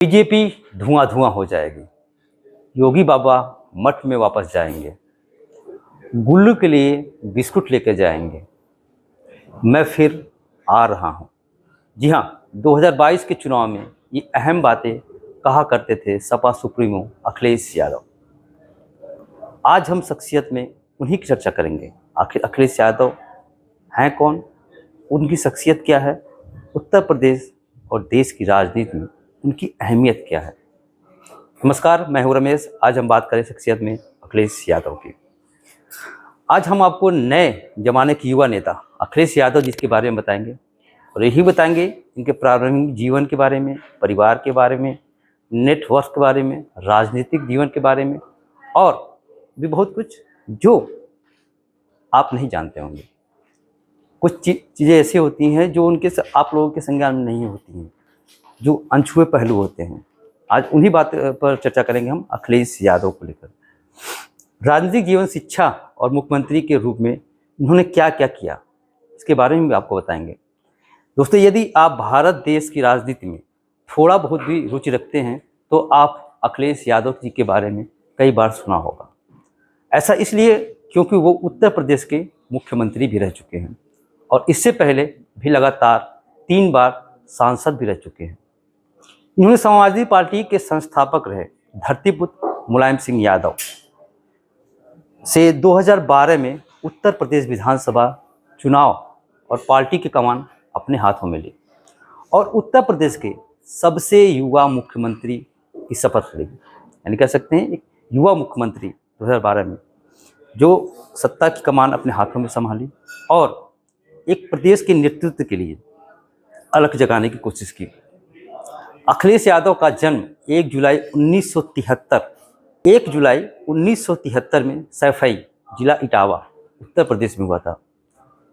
BJP धुआं धुआं हो जाएगी। योगी बाबा मठ में वापस जाएंगे। गुल्लू के लिए बिस्कुट लेकर जाएंगे। मैं फिर आ रहा हूँ। जी हाँ, 2022 के चुनाव में ये अहम बातें कहा करते थे सपा सुप्रीमो अखिलेश यादव। आज हम शख्सियत में उन्हीं की चर्चा करेंगे। आखिर अखिलेश यादव हैं कौन, उनकी शख्सियत क्या है, उत्तर प्रदेश और देश की राजनीति में उनकी अहमियत क्या है। नमस्कार, मैं हूं रमेश। आज हम बात करें शख्सियत में अखिलेश यादव की। आज हम आपको नए जमाने के युवा नेता अखिलेश यादव जी के बारे में बताएंगे और यही बताएंगे इनके प्रारंभिक जीवन के बारे में, परिवार के बारे में, नेटवर्क के बारे में, राजनीतिक जीवन के बारे में और भी बहुत कुछ जो आप नहीं जानते होंगे। कुछ चीज़ें ऐसी होती हैं जो उनके आप लोगों के संज्ञान में नहीं होती हैं, जो अनछुए पहलू होते हैं। आज उन्हीं बात पर चर्चा करेंगे हम अखिलेश यादव को लेकर। राजनीतिक जीवन, शिक्षा और मुख्यमंत्री के रूप में इन्होंने क्या क्या किया, इसके बारे में भी आपको बताएंगे। दोस्तों, यदि आप भारत देश की राजनीति में थोड़ा बहुत भी रुचि रखते हैं तो आप अखिलेश यादव जी के बारे में कई बार सुना होगा। ऐसा इसलिए क्योंकि वो उत्तर प्रदेश के मुख्यमंत्री भी रह चुके हैं और इससे पहले भी लगातार 3 बार सांसद भी रह चुके हैं। इन्होंने समाजवादी पार्टी के संस्थापक रहे धरतीपुत्र मुलायम सिंह यादव से 2012 में उत्तर प्रदेश विधानसभा चुनाव और पार्टी की कमान अपने हाथों में ली और उत्तर प्रदेश के सबसे युवा मुख्यमंत्री की शपथ ली। यानी कह सकते हैं एक युवा मुख्यमंत्री 2012 में जो सत्ता की कमान अपने हाथों में संभाली और एक प्रदेश के नेतृत्व के लिए अलग जगाने की कोशिश की। अखिलेश यादव का जन्म 1 जुलाई 1973 में सैफई, जिला इटावा, उत्तर प्रदेश में हुआ था।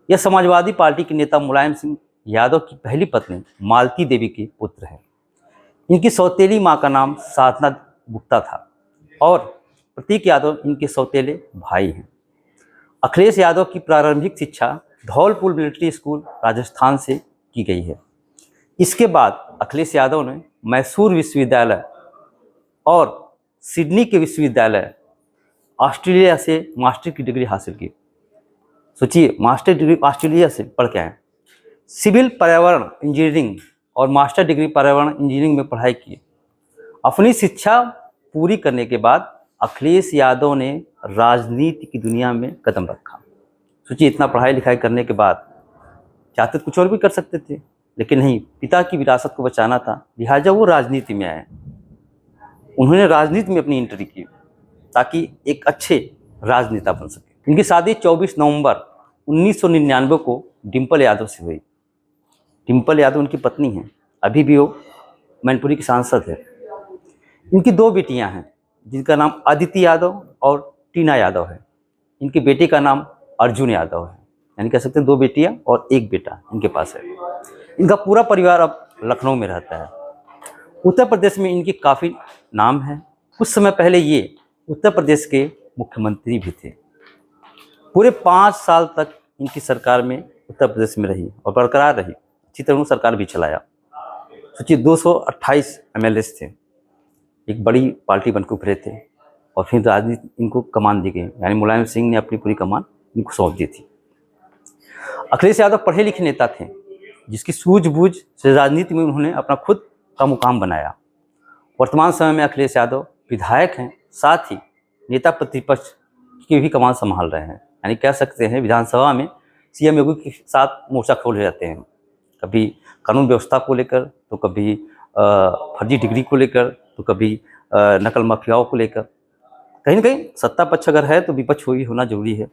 यह समाजवादी पार्टी के नेता मुलायम सिंह यादव की पहली पत्नी मालती देवी के पुत्र हैं। इनकी सौतेली मां का नाम साधना गुप्ता था और प्रतीक यादव इनके सौतेले भाई हैं। अखिलेश यादव की प्रारंभिक शिक्षा धौलपुर मिलिट्री स्कूल राजस्थान से की गई है। इसके बाद अखिलेश यादव ने मैसूर विश्वविद्यालय और सिडनी के विश्वविद्यालय ऑस्ट्रेलिया से मास्टर की डिग्री हासिल की। सोचिए, मास्टर डिग्री ऑस्ट्रेलिया से पढ़ के आए। सिविल पर्यावरण इंजीनियरिंग और मास्टर डिग्री पर्यावरण इंजीनियरिंग में पढ़ाई की। अपनी शिक्षा पूरी करने के बाद अखिलेश यादव ने राजनीति की दुनिया में कदम रखा। सोचिए, इतना पढ़ाई लिखाई करने के बाद चाहते कुछ और भी कर सकते थे, लेकिन नहीं, पिता की विरासत को बचाना था, लिहाजा वो राजनीति में आए। उन्होंने राजनीति में अपनी एंट्री की ताकि एक अच्छे राजनेता बन सके। इनकी शादी 24 नवंबर 1999 को डिम्पल यादव से हुई। डिम्पल यादव उनकी पत्नी हैं, अभी भी वो मैनपुरी की सांसद है। इनकी 2 बेटियां हैं जिनका नाम अदिति यादव और टीना यादव है। इनके बेटे का नाम अर्जुन यादव है। यानी कह सकते हैं 2 बेटियां और 1 बेटा इनके पास है। इनका पूरा परिवार अब लखनऊ में रहता है। उत्तर प्रदेश में इनकी काफ़ी नाम है। कुछ समय पहले ये उत्तर प्रदेश के मुख्यमंत्री भी थे। पूरे 5 साल तक इनकी सरकार में उत्तर प्रदेश में रही और बरकरार रही। अच्छी तरह सरकार भी चलाया। सोचिए, 228 MLAs थे, एक बड़ी पार्टी बनकर उभरे थे और फिर राजनीति इनको कमान दी गई। यानी मुलायम सिंह ने अपनी पूरी कमान इनको सौंप दी थी। अखिलेश यादव पढ़े लिखे नेता थे जिसकी सूझबूझ से राजनीति में उन्होंने अपना खुद का मुकाम बनाया। वर्तमान समय में अखिलेश यादव विधायक हैं, साथ ही नेता प्रतिपक्ष की भी कमान संभाल रहे हैं। यानी कह सकते हैं विधानसभा में CM योगी के साथ मोर्चा खोले जाते हैं, कभी कानून व्यवस्था को लेकर, तो कभी फर्जी डिग्री को लेकर, तो कभी नकल माफियाओं को लेकर। कहीं ना कहीं सत्ता पक्ष अगर है तो विपक्ष भी होना जरूरी है।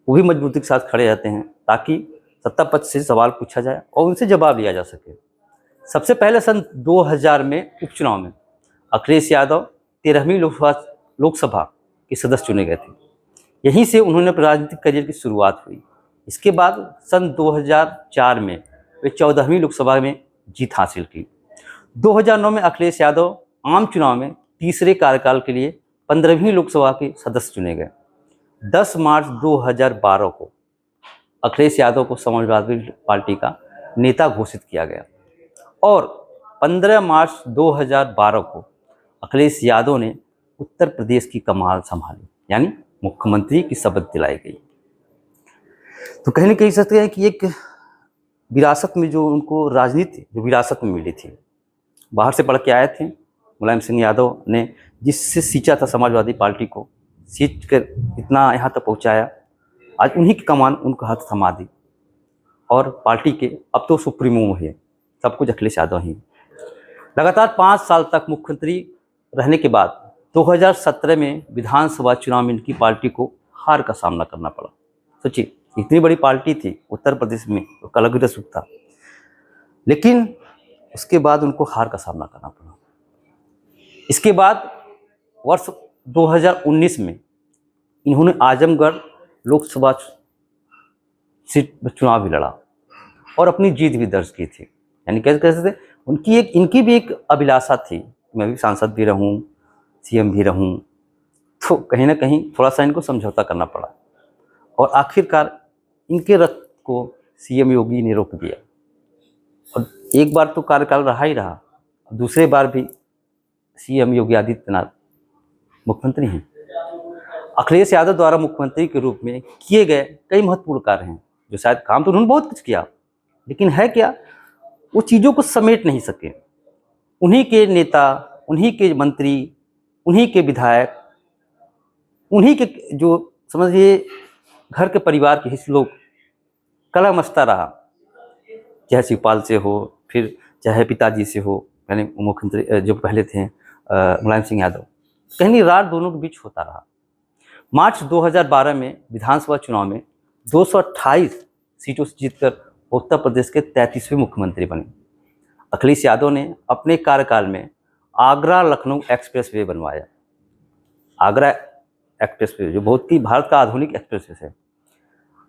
वो भी मजबूती के साथ खड़े जाते हैं ताकि सत्ता पक्ष से सवाल पूछा जाए और उनसे जवाब लिया जा सके। सबसे पहले सन 2000 में उपचुनाव में अखिलेश यादव 13वीं लोकसभा के सदस्य चुने गए थे। यहीं से उन्होंने राजनीतिक करियर की शुरुआत हुई। इसके बाद सन 2004 में वे 14वीं लोकसभा में जीत हासिल की। 2009 में अखिलेश यादव आम चुनाव में तीसरे कार्यकाल के लिए 15वीं लोकसभा के सदस्य चुने गए। 10 मार्च 2012 को अखिलेश यादव को समाजवादी पार्टी का नेता घोषित किया गया और 15 मार्च 2012 को अखिलेश यादव ने उत्तर प्रदेश की कमान संभाली, यानी मुख्यमंत्री की शपथ दिलाई गई। तो कहीं न कहीं सकते हैं कि एक विरासत में जो उनको राजनीति जो विरासत में मिली थी, बाहर से पढ़ के आए थे मुलायम सिंह यादव ने, जिससे सींचा था समाजवादी पार्टी को, सींच कर इतना यहाँ तक पहुँचाया। आज उन्हीं की कमान उनको हाथ थमा दी और पार्टी के अब तो सुप्रीमो है, सब कुछ अखिलेश यादव ही। लगातार 5 साल तक मुख्यमंत्री रहने के बाद 2017 में विधानसभा चुनाव में इनकी पार्टी को हार का सामना करना पड़ा। सोचिए, इतनी बड़ी पार्टी थी उत्तर प्रदेश में, तो अलग ही सुख था, लेकिन उसके बाद उनको हार का सामना करना पड़ा। इसके बाद वर्ष 2019 में इन्होंने आजमगढ़ लोकसभा सीट पर चुनाव भी लड़ा और अपनी जीत भी दर्ज की थी। यानी कैसे थे, इनकी भी एक अभिलाषा थी, मैं भी सांसद भी रहूं, सीएम भी रहूं। तो कहीं ना कहीं थोड़ा सा इनको समझौता करना पड़ा और आखिरकार इनके रथ को सीएम योगी ने रोक दिया। और एक बार तो कार्यकाल रहा ही रहा, दूसरे बार भी सीएम योगी आदित्यनाथ मुख्यमंत्री हैं। अखिलेश यादव द्वारा मुख्यमंत्री के रूप में किए गए कई महत्वपूर्ण कार्य हैं, जो शायद काम तो उन्होंने बहुत कुछ किया, लेकिन है क्या, वो चीज़ों को समेट नहीं सके। उन्हीं के नेता, उन्हीं के मंत्री, उन्हीं के विधायक, उन्हीं के जो समझिए घर के परिवार के हिस्से लोग कला मस्ता रहा, चाहे शिवपाल से हो, फिर चाहे पिताजी से हो, यानी मुख्यमंत्री जो पहले थे मुलायम सिंह यादव, कहीं रात दोनों के बीच होता रहा। मार्च 2012 में विधानसभा चुनाव में 228 सीटों से जीतकर उत्तर प्रदेश के 33वें मुख्यमंत्री बने। अखिलेश यादव ने अपने कार्यकाल में आगरा लखनऊ एक्सप्रेसवे बनवाया। आगरा एक्सप्रेसवे जो बहुत ही भारत का आधुनिक एक्सप्रेसवे है।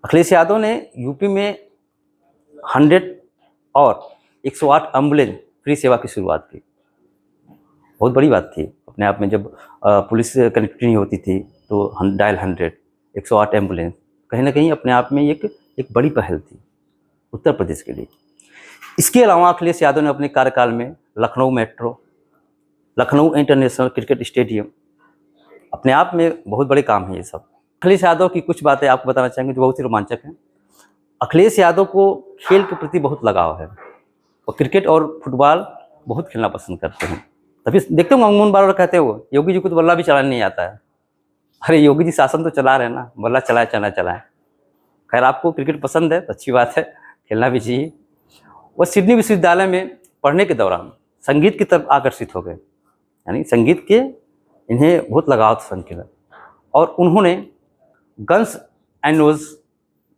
अखिलेश यादव ने यूपी में 100 और 108 एम्बुलेंस फ्री सेवा की शुरुआत की। बहुत बड़ी बात थी अपने आप में, जब पुलिस कनेक्टिविटी नहीं होती थी तो डायल 100, 108 एम्बुलेंस कहीं ना कहीं अपने आप में एक बड़ी पहल थी उत्तर प्रदेश के लिए। इसके अलावा अखिलेश यादव ने अपने कार्यकाल में Lucknow metro, Lucknow international cricket stadium, अपने आप में बहुत बड़े काम हैं ये सब। अखिलेश यादव की कुछ बातें आपको बताना चाहेंगे जो बहुत ही रोमांचक हैं। अखिलेश यादव को खेल के प्रति बहुत लगाव है, और क्रिकेट और फुटबॉल बहुत खेलना पसंद करते हैं। तभी देखते हो अंगून बार कहते हो योगी जी को तो बल्ला भी चलाने नहीं आता है। अरे योगी जी शासन तो चला रहे हैं ना, बल्ला चलाए चला चलाए। खैर आपको क्रिकेट पसंद है तो अच्छी बात है, खेलना भी चाहिए। वो सिडनी विश्वविद्यालय में पढ़ने के दौरान संगीत की तरफ आकर्षित हो गए, यानी संगीत के इन्हें बहुत लगाव था संगीत, और उन्होंने Guns and Roses,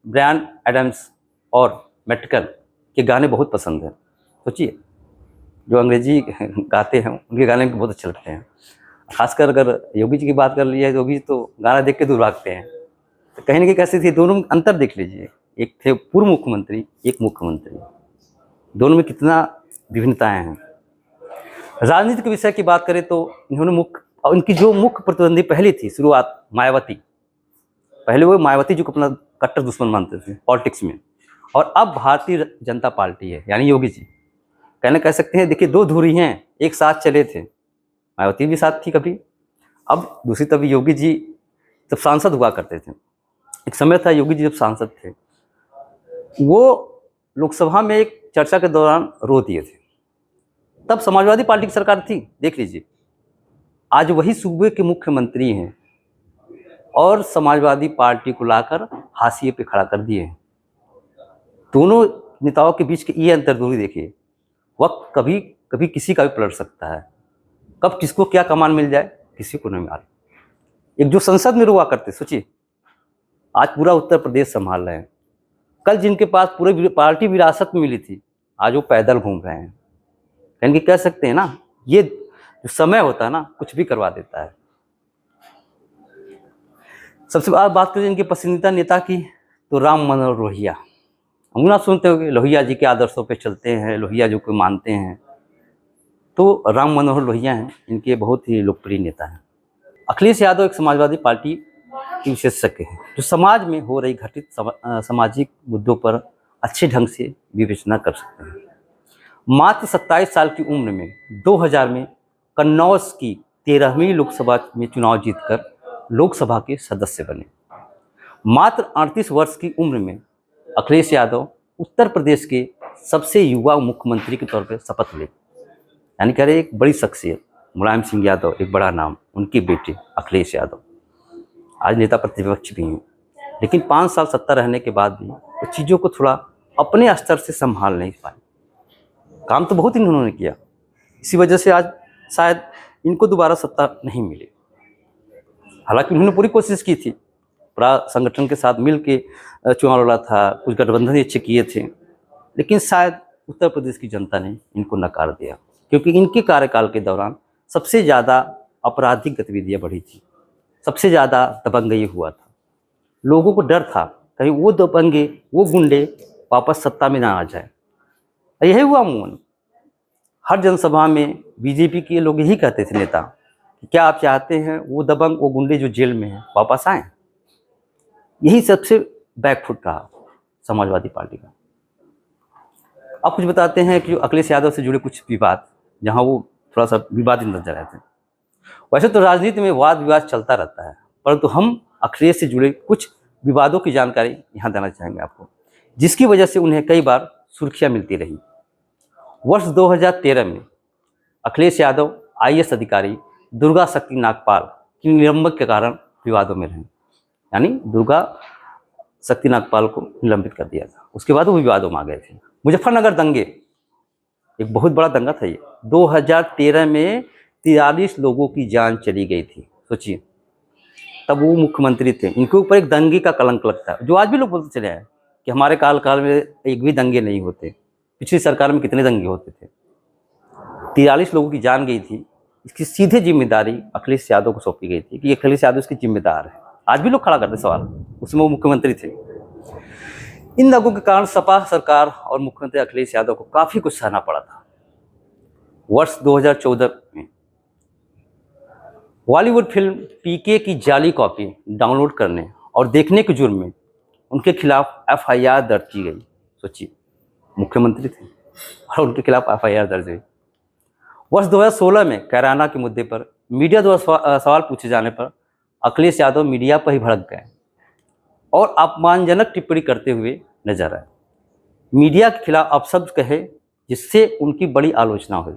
Bryan Adams और मेटकल के गाने बहुत पसंद हैं। सोचिए, जो अंग्रेजी गाते हैं उनके गाने बहुत अच्छे लगते हैं। खासकर अगर योगी जी की बात कर ली है, योगी जी तो गाना देख के दूर भागते हैं। तो कहीं ना कहीं कैसे थी, दोनों में अंतर देख लीजिए, एक थे पूर्व मुख्यमंत्री, एक मुख्यमंत्री, दोनों में कितना विभिन्नताएं हैं। राजनीति के विषय की बात करें तो इन्होंने उनकी जो मुख्य प्रतिद्वंदी पहली थी शुरुआत, मायावती। पहले वो मायावती जी को अपना कट्टर दुश्मन मानते थे पॉलिटिक्स में, और अब भारतीय जनता पार्टी है, यानी योगी जी। कह सकते हैं, देखिए दो धुरी हैं, एक साथ चले थे, मायावती भी साथ थी कभी, अब दूसरी तरफ योगी जी जब सांसद हुआ करते थे। एक समय था योगी जी जब सांसद थे, वो लोकसभा में एक चर्चा के दौरान रो दिए थे। तब समाजवादी पार्टी की सरकार थी, देख लीजिए। आज वही सूबे के मुख्यमंत्री हैं और समाजवादी पार्टी को लाकर हाशिए पे खड़ा कर दिए हैं। दोनों नेताओं के बीच की ये अंतर्दूरी देखिए। वक्त कभी कभी किसी का भी पलट सकता है, कब किसको क्या कमान मिल जाए किसी को नहीं मालूम। एक जो संसद में हुआ करते, सोचिए आज पूरा उत्तर प्रदेश संभाल रहे हैं। कल जिनके पास पूरे पार्टी विरासत में मिली थी, आज वो पैदल घूम रहे हैं। यानी कि कह सकते हैं ना, ये जो समय होता है ना, कुछ भी करवा देता है। सबसे बाद बात करें इनके पसंदीदा नेता की, तो राम मनोहर लोहिया। हम ना सुनते होंगे लोहिया जी के आदर्शों पे चलते हैं, लोहिया जी को मानते हैं, तो राम मनोहर लोहिया हैं, इनके बहुत ही लोकप्रिय नेता हैं। अखिलेश यादव एक समाजवादी पार्टी के विशेषज्ञ हैं, जो समाज में हो रही घटित सामाजिक मुद्दों पर अच्छे ढंग से विवेचना कर सकते हैं। मात्र 27 साल की उम्र में 2000 में कन्नौज की 13वीं लोकसभा में चुनाव जीतकर लोकसभा के सदस्य बने। मात्र 38 वर्ष की उम्र में अखिलेश यादव उत्तर प्रदेश के सबसे युवा मुख्यमंत्री के तौर पर शपथ ले। यानी कह रहे एक बड़ी शख्सियत मुलायम सिंह यादव, एक बड़ा नाम, उनके बेटे अखिलेश यादव आज नेता प्रतिपक्ष भी हैं, लेकिन 5 साल सत्ता रहने के बाद भी वो चीज़ों को थोड़ा अपने स्तर से संभाल नहीं पाए। काम तो बहुत इन्होंने किया, इसी वजह से आज शायद इनको दोबारा सत्ता नहीं मिली। हालांकि उन्होंने पूरी कोशिश की थी, पूरा संगठन के साथ मिल के चुनाव लड़ा था, कुछ गठबंधन अच्छे किए थे, लेकिन शायद उत्तर प्रदेश की जनता ने इनको नकार दिया, क्योंकि इनके कार्यकाल के दौरान सबसे ज़्यादा आपराधिक गतिविधियाँ बढ़ी थी, सबसे ज़्यादा दबंगई हुआ था। लोगों को डर था कहीं वो दबंगे, वो गुंडे वापस सत्ता में ना आ जाए। यही हुआ अमूमन हर जनसभा में बीजेपी के लोग यही कहते थे नेता कि क्या आप चाहते हैं वो दबंग, वो गुंडे जो जेल में हैं वापस आएँ। यही सबसे बैकफुट रहा समाजवादी पार्टी का। अब कुछ बताते हैं कि अखिलेश यादव से जुड़े कुछ विवाद, जहां वो थोड़ा सा विवादित नजर आए थे। वैसे तो राजनीति में वाद विवाद चलता रहता है, परंतु हम अखिलेश से जुड़े कुछ विवादों की जानकारी यहाँ देना चाहेंगे आपको, जिसकी वजह से उन्हें कई बार सुर्खियाँ मिलती रही। वर्ष 2013 में अखिलेश यादव IAS अधिकारी दुर्गा शक्ति नागपाल की निलंबन के कारण विवादों में रहे। यानी दुर्गा शक्ति नागपाल को निलंबित कर दिया था, उसके बाद वो विवादों में आ गए थे। मुजफ्फरनगर दंगे, एक बहुत बड़ा दंगा था ये। 2013 में 43 लोगों की जान चली गई थी, सोचिए। तब वो मुख्यमंत्री थे, इनके ऊपर एक दंगे का कलंक लगता है, जो आज भी लोग बोलते चले हैं कि हमारे काल में एक भी दंगे नहीं होते। पिछली सरकार में कितने दंगे होते थे। 43 लोगों की जान गई थी, इसकी सीधे जिम्मेदारी अखिलेश यादव को सौंपी गई थी कि अखिलेश यादव इसकी जिम्मेदार है। आज भी लोग खड़ा करते सवाल, उसमें वो मुख्यमंत्री थे। इन दंगों के कारण सपा सरकार और मुख्यमंत्री अखिलेश यादव को काफ़ी कुछ सहना पड़ा था। वर्ष 2014 में बॉलीवुड फिल्म PK की जाली कॉपी डाउनलोड करने और देखने के जुर्म में उनके खिलाफ FIR दर्ज की गई। सोचिए, मुख्यमंत्री थे और उनके खिलाफ FIR दर्ज हुई। वर्ष 2016 में कैराना के मुद्दे पर मीडिया द्वारा सवाल पूछे जाने पर अखिलेश यादव मीडिया पर ही भड़क गए और अपमानजनक टिप्पणी करते हुए नजर आए। मीडिया के खिलाफ अपशब्द कहे, जिससे उनकी बड़ी आलोचना हुई।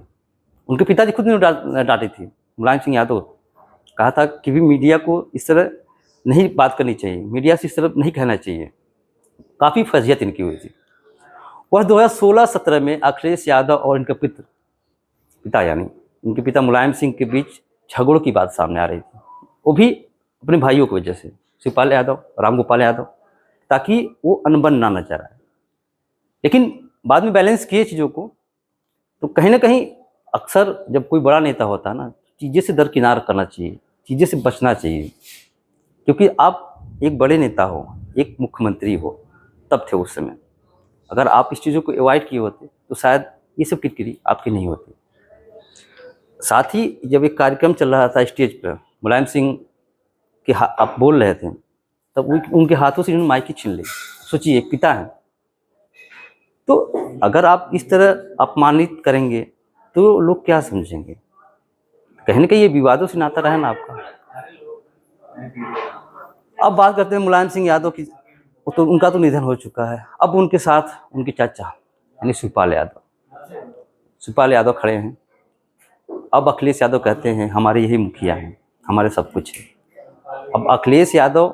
उनके पिताजी खुद ने डांटी थी, मुलायम सिंह यादव। कहा था कि भी मीडिया को इस तरह नहीं बात करनी चाहिए, मीडिया से इस तरह नहीं कहना चाहिए। काफ़ी फजीहत इनकी हुई थी। वर्ष 2016-17 में अखिलेश यादव और इनके पिता यानी इनके पिता मुलायम सिंह के बीच झगड़ों की बात सामने आ रही थी, वो भी अपने भाइयों की वजह से, शिवपाल यादव, रामगोपाल यादव, ताकि वो अनबन ना नजर आए। लेकिन बाद में बैलेंस किए चीज़ों को। तो कहीं ना कहीं अक्सर जब कोई बड़ा नेता होता है ना, चीज़ें से दरकिनार करना चाहिए, चीज़ें से बचना चाहिए, क्योंकि आप एक बड़े नेता हो, एक मुख्यमंत्री हो, तब थे उस समय। अगर आप इस चीज़ों को अवॉइड किए होते तो शायद ये सब किरकिरी आपकी नहीं होती। साथ ही जब एक कार्यक्रम चल रहा था स्टेज पर, मुलायम सिंह के आप बोल रहे थे, तब उनके हाथों से उन्होंने माइक छीन ली। सोचिए, एक पिता है। तो अगर आप इस तरह अपमानित करेंगे तो लोग क्या समझेंगे। कहीं ना कहीं ये विवादों से नाता रहे ना आपका। अब बात करते हैं मुलायम सिंह यादव की। तो उनका तो निधन हो चुका है। अब उनके साथ उनके चाचा यानी शिवपाल यादव खड़े हैं। अब अखिलेश यादव कहते हैं हमारे यही मुखिया हैं, हमारे सब कुछ है। अब अखिलेश यादव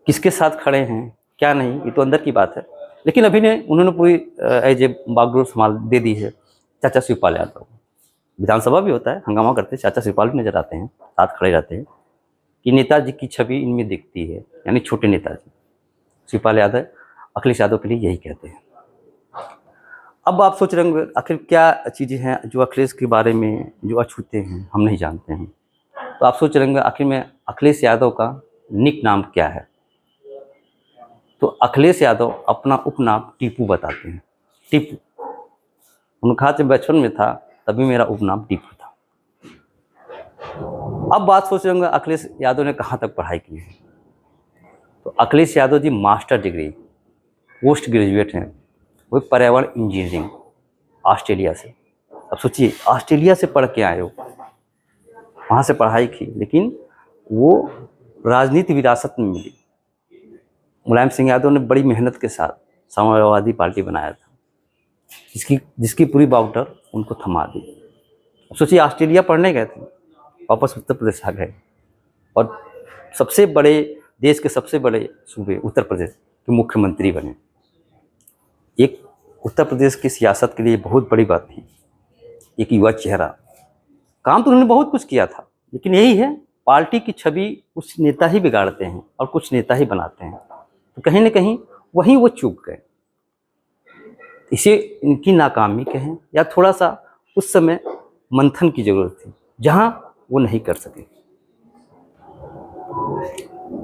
किसके साथ खड़े हैं क्या नहीं, ये तो अंदर की बात है। लेकिन अभी ने उन्होंने पूरी एज ए बागडोर संभाल दे दी है चाचा शिवपाल यादव। विधानसभा भी होता है, हंगामा करते हैं, चाचा शिवपाल भी नजर आते हैं, साथ खड़े रहते हैं कि नेताजी की छवि इनमें दिखती है, यानी छोटे नेताजी। शिवपाल यादव अखिलेश यादव के लिए यही कहते हैं। अब आप सोच रहे होंगे आखिर क्या चीज़ें हैं जो अखिलेश के बारे में जो अछूते हैं, हम नहीं जानते हैं। तो आप सोच रहे होंगे आखिर में अखिलेश यादव का निक नाम क्या है। तो अखिलेश यादव अपना उपनाम टीपू बताते हैं। टीपू, उन्होंने कहा जब बचपन में था तभी मेरा उपनाम टीपू था। अब बात सोच रहे होंगे अखिलेश यादव ने कहाँ तक पढ़ाई की है। तो Akhilesh Yadav ji master degree post graduate हैं, वो पर्यावरण इंजीनियरिंग ऑस्ट्रेलिया से। अब सोचिए, ऑस्ट्रेलिया से पढ़ के आए हो, वहाँ से पढ़ाई की, लेकिन वो राजनीति विरासत में मिली। मुलायम सिंह यादव ने बड़ी मेहनत के साथ समाजवादी पार्टी बनाया था, जिसकी पूरी बाउटर उनको थमा दी। अब सोचिए, ऑस्ट्रेलिया पढ़ने गए थे, वापस उत्तर प्रदेश आ गए और सबसे बड़े देश के सबसे बड़े सूबे उत्तर प्रदेश के मुख्यमंत्री बने। एक उत्तर प्रदेश की सियासत के लिए बहुत बड़ी बात थी, एक युवा चेहरा। काम तो उन्होंने बहुत कुछ किया था, लेकिन यही है, पार्टी की छवि कुछ नेता ही बिगाड़ते हैं और कुछ नेता ही बनाते हैं। तो कहीं ना कहीं वहीं वो चूक गए। इसे इनकी नाकामी कहें या थोड़ा सा उस समय मंथन की जरूरत थी, जहां वो नहीं कर सके।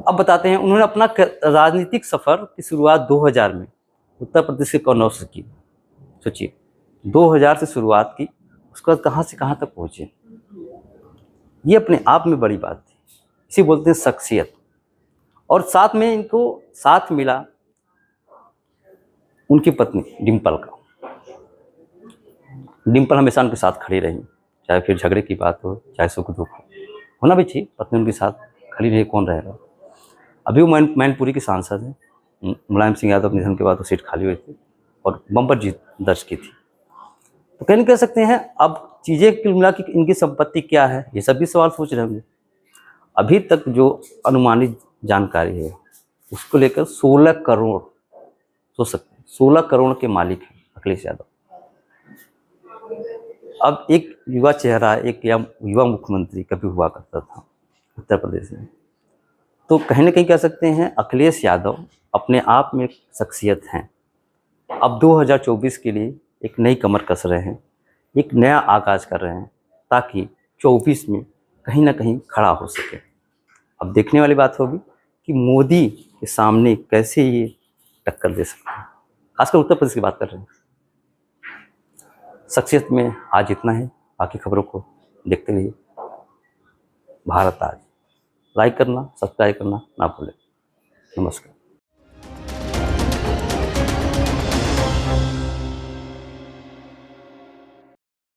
अब बताते हैं, उन्होंने अपना राजनीतिक सफर की शुरुआत 2000 में उत्तर प्रदेश के कन्नौज से की। सोचिए, 2000 से शुरुआत की, उसके बाद कहाँ से कहाँ तक पहुँचे। ये अपने आप में बड़ी बात थी। इसे बोलते हैं शख्सियत। और साथ में इनको साथ मिला उनकी पत्नी डिम्पल का। डिम्पल हमेशा उनके साथ खड़ी रही, चाहे फिर झगड़े की बात हो, चाहे सुख दुख हो, होना भी चाहिए। पत्नी उनके साथ खड़ी रही, कौन रहेगा। अभी वो मैनपुरी के सांसद हैं। मुलायम सिंह यादव निधन के बाद वो सीट खाली हुई थी और बम्पर जीत दर्ज की थी। तो कहीं कह सकते हैं, अब चीज़ें कुल मिला कि इनकी संपत्ति क्या है, ये सब भी सवाल सोच रहे होंगे। अभी तक जो अनुमानित जानकारी है, उसको लेकर 16 करोड़, सोच सकते हैं, 16 करोड़ के मालिक हैं अखिलेश यादव। अब एक युवा चेहरा, एक युवा मुख्यमंत्री कभी हुआ करता था उत्तर प्रदेश में, तो कहीं ना कहीं कह सकते हैं अखिलेश यादव अपने आप में एक शख्सियत हैं। अब 2024 के लिए एक नई कमर कस रहे हैं, एक नया आगाज कर रहे हैं, ताकि 24 में कहीं ना कहीं खड़ा हो सके। अब देखने वाली बात होगी कि मोदी के सामने कैसे ये टक्कर दे सकते हैं। खासकर उत्तर प्रदेश की बात कर रहे हैं। शख्सियत में आज इतना है, बाकी खबरों को देखते रहिए भारत आज। लाइक करना, सब्सक्राइब करना ना भूलें।